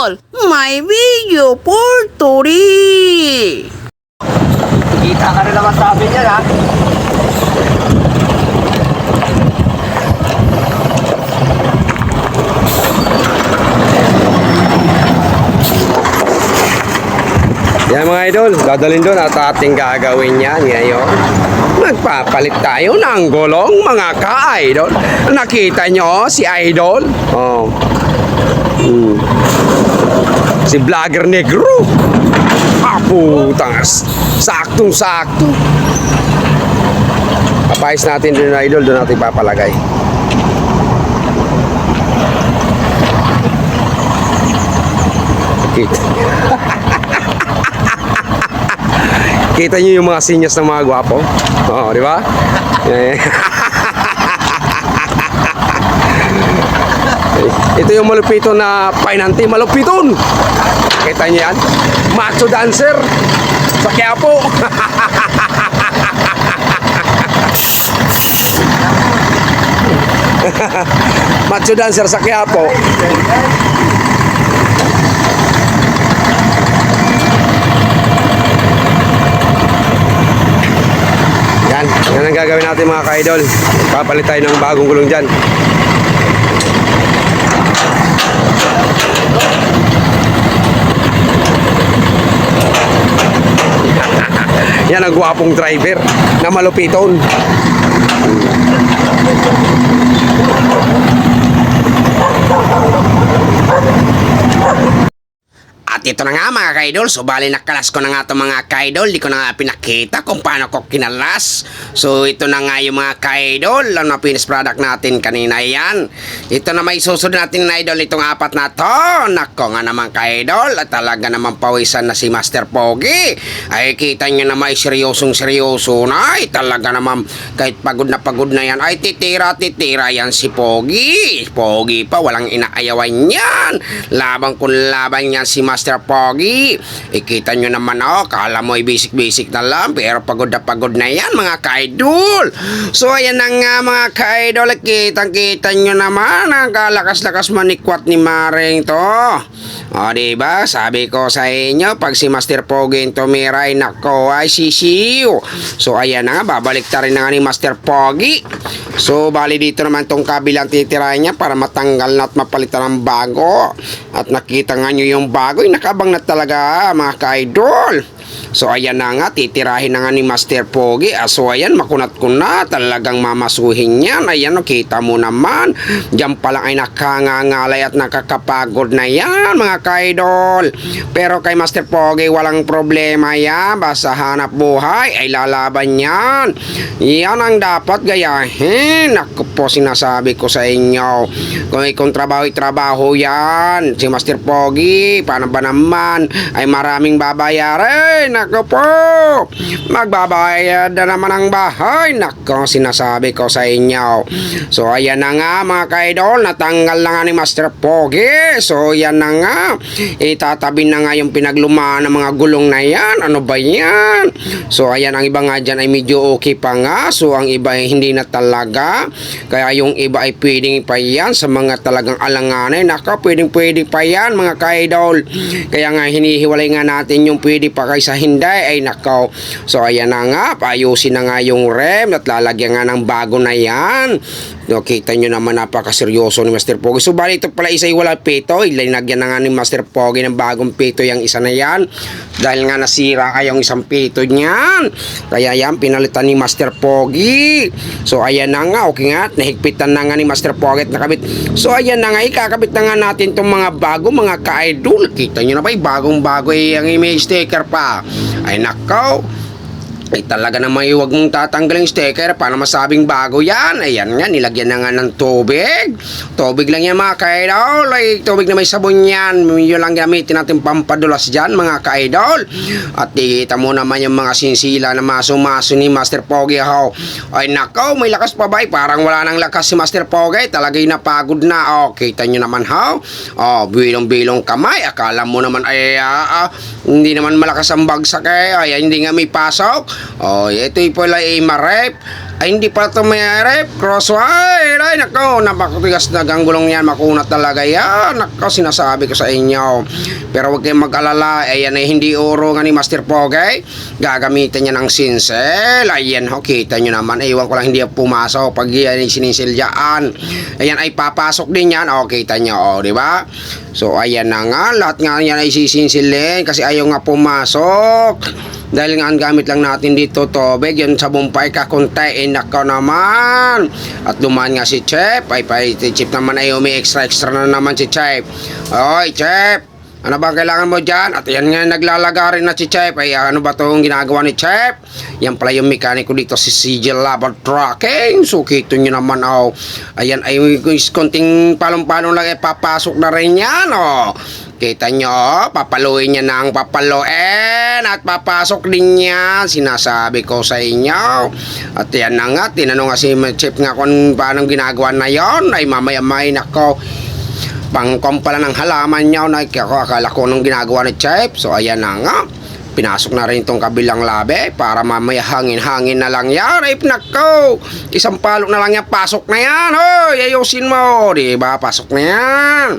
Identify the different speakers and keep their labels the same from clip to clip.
Speaker 1: idol, may video for today.
Speaker 2: Kita ka na naman sabi niya, ha? Yan mga idol, dadalhin doon at ating gagawin yan ngayon. Nagpapalit tayo ng gulong mga ka-idol. Nakita nyo si idol? Oh. Si Vlogger Negro. Putang, saktong-sakto. Papayos natin din na idol, doon natin papalagay. Kita nyo yung mga sinyas ng mga gwapo? Oo, di ba? Ito yung malupito na painanti, malupiton. Kita nyo yan? Macho dancer sa Quiapo. Macho dancer sa Quiapo. Yan ang gagawin natin mga ka-idol. Papalit tayo ng bagong gulong dyan. Yan ang gwapong driver na malupiton. At ito na nga mga ka-idol, so bali nakalas ko na nga ito mga ka-idol, di ko na nga pinakita kung paano ko kinalas. So ito na nga yung mga ka-idol, ang finished product natin kanina yan. Ito na may susunod natin na idol, itong apat na to. Nako nga naman ka-idol, at talaga naman pawisan na si Master Pogi. Ay kita nyo naman, seryosong seryoso na, ay talaga naman kahit pagod na yan, ay titira yan si Pogi. Pogi pa, walang inaayawan yan. Labang kung laban yan si Master Pogi. Ikita nyo naman kala mo ay basic na lang, pero pagod na yan mga ka-idol. So ayan na nga mga ka-idol, kitang-kita nyo naman ang kalakas-lakas manikwat ni Maring to. O diba, sabi ko sa inyo, pag si Master Pogi tumiray, nako ay sisiw. So ayan na nga, babalik ta rin na nga ni Master Pogi. So bali dito naman tong kabilang titirahin niya para matanggal na at mapalitan ng bago. At nakita nga nyo yung bago, nakabang na talaga mga ka-idol. So ayan na nga, titirahin na nga ni Master Pogi. So ayan, makunat-kunat, talagang mamasuhin yan. Ayan, kita mo naman, diyan pa lang ay nakangangalay at nakakapagod na yan mga ka-idol. Pero kay Master Pogi walang problema yan, basta hanap buhay ay lalaban yan. Yan ang dapat gayahin. Naku po, sinasabi ko sa inyo, kung trabaho yan si Master Pogi, paano ba naman ay maraming babayarin. Naku po, magbabayad na naman ang bahay. Naku, sinasabi ko sa inyo. So ayan na nga mga ka-idol, natanggal na nga ni Master Pogi. So yan na nga, itatabi na nga yung pinaglumaan ng mga gulong na yan. Ano ba yan? So ayan, ang iba nga dyan ay medyo okay pa nga. So ang iba ay hindi na talaga. Kaya yung iba ay pwedeng pa yan sa mga talagang alanganin. Naku, pwedeng pa yan mga ka-idol. Kaya nga hinihiwalay nga natin yung pwede pa kaysa hindi. Ay nakaw. So ayan na nga, paayusin na nga yung rem at lalagyan nga ng bago na yan. No, kita nyo naman, napakaseryoso ni Master Pogi. So bali ito pala isa ay wala pito, ilinagyan na nga ni Master Pogi ng bagong pito yung isa na yan, dahil nga nasira yung isang pito niyan. Kaya yan, pinalitan ni Master Pogi. So ayan na nga, okay nga, nahigpitan na nga ni Master Pogi at nakabit. So ayan na nga, ikakabit na nga natin itong mga bago mga ka-idol. Kita nyo na ba, bagong bago yung image sticker pa. Ay nakaw, ay talaga naman huwag mong tatanggalin sticker para masabing bago yan. Ayan nga, nilagyan na nga ng tubig. Tubig lang yan mga ka-idol. Ay tubig na may sabon yan. Yun lang gamitin natin pampadulas dyan mga ka-idol. At kita mo naman yung mga sinsila na maso-maso ni Master Pogi. Ay nakaw, may lakas pa ba? Parang wala nang lakas si Master Pogi. Talagay napagod na. Kita nyo naman bilong-bilong kamay. Akala mo naman ay hindi naman malakas ang bagsak. Ay hindi nga may pasok. Ito pala ay marep. Ay, hindi pala ito may rep. Crosswire. Ay, nako. Napakatigas na ganggulong yan. Makunat talaga yan. Nako, sinasabi ko sa inyo. Pero huwag kayong mag-alala. Ayan ay hindi uro nga ni Master Pogi. Gagamitin niya ng sinsel. Ayan ho, kita nyo naman. Iwan ko lang hindi pumasok. Pag yan ay sininsil dyan. Ayan ay papasok din yan. O, kita nyo. O, di ba? So, ayan na nga. Lahat nga yan ay sisinsilin. Kasi ayaw nga pumasok. Dahil nga ang gamit lang natin dito tubig, yun sa bumpay kakunti, nako naman. At dumaan nga si Chef, si Chef naman ay extra na naman si Chef. Oy, Chef, ano ba kailangan mo dyan? At yan nga naglalaga rin na si Chef. Ay ano ba itong ginagawa ni Chef? Yan pala yung mekaniko dito si CJ Lava Trucking. So kito nyo naman ayan ay konting palong-palong lang papasok na rin yan Kita nyo, papaluin niya ng papaluin at papasok din niya. Sinasabi ko sa inyo. At yan na nga, tinanong nga si Chef nga kung paano ginagawa na yon. Ay mamaya-may nako, pangkom pala ng halaman niya. Akala ko nung ginagawa ni Chef. So ayan na nga, pinasok na rin itong kabilang labi para mamaya hangin-hangin na lang yan. Ay nako, isang palok na lang yan, pasok na yan. Hoy, ayusin mo, diba? Pasok na yan.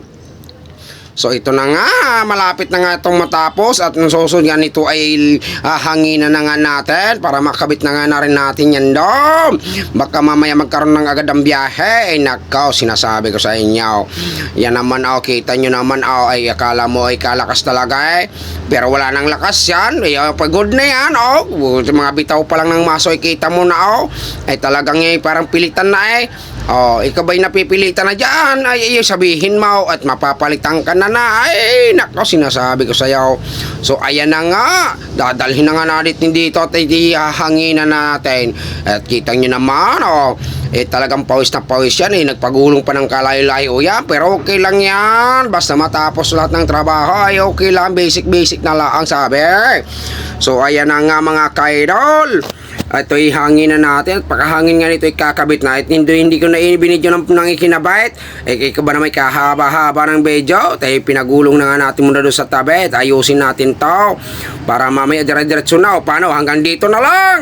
Speaker 2: So ito na nga, malapit na nga itong matapos at ang susunod nga nito ay hanginan na nga natin para makabit na nga rin natin yan doon. Baka mamaya magkaroon ng agad ang biyahe. Ay nakaw, sinasabi ko sa inyo. Yan naman kita nyo naman ay akala mo ay kalakas talaga pero wala nang lakas yan. Ay pagod na yan mga bitaw pa lang ng maso ay kita mo na ay talagang parang pilitan na ikaw ba'y napipilitan na dyan? Ay sabihin mo at mapapalitan ka na ay nako, sinasabi ko sa'yo. So ayan na nga, dadalhin na nga natin dito at hanginan natin. At kita nyo naman talagang pawis na pawis yan nagpagulong pa ng kalayo-layo yan, pero okay lang yan basta matapos lahat ng trabaho ay okay lang, basic na lang ang sabi. So ayan na nga mga kaidol, ito ihangin na natin at pagkahangin nga nito kakabit na at hindi ko na binidyo ng ikinabait ikaw ba na may kahaba-haba ng video tayo pinagulong na nga natin muna doon sa tabi at ayusin natin to para mamaya dire-diretso na paano hanggang dito na lang.